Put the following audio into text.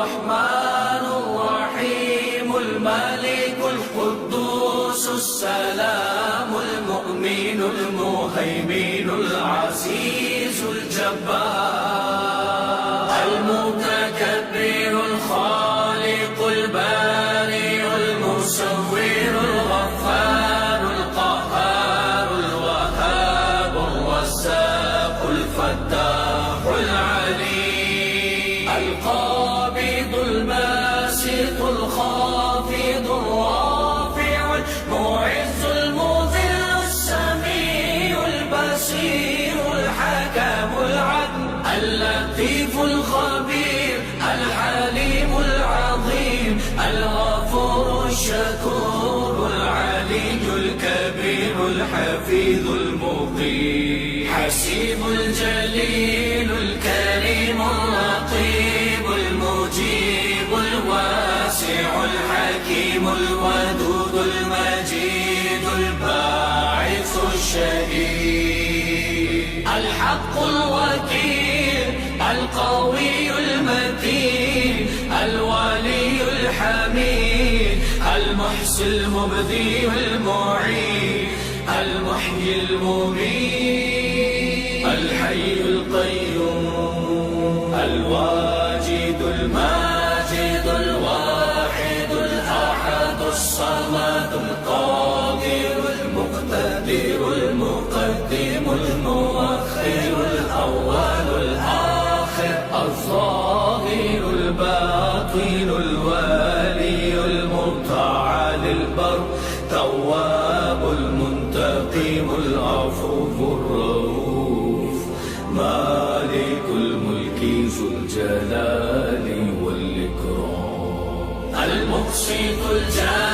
الرحمن الرحيم الملك القدوس السلام المؤمن المهيمن العزيز الجبار المتكبر الخالق البارئ المصور الغفار القهار الوهاب الرزاق الفتاح العليم القابض الباسط الخافض الرافع المعز المذل السميع البصير الحكم العدل اللطيف الخبير الحليم العظيم الغفور الشكور العلي الكبير الحفيظ المقيم حسيب الجليل الكريم الرقيب المجيب الواسع الحكيم الودود المجيد الباعث الشهيد الحق الوكيل القوي المتين الولي الحميد المحصي المبدي المعيد المحيي المميت الحي القيوم الواجد الماجد الواحد الأحد الصمد القادر المقتدر المقدم المؤخر الأول الآخر الظاهر الباطن الوالي المتعال البر تواب المنتقم العفو الرؤوف مالك الملك ذو الجلال والإكرام المقسط الجلال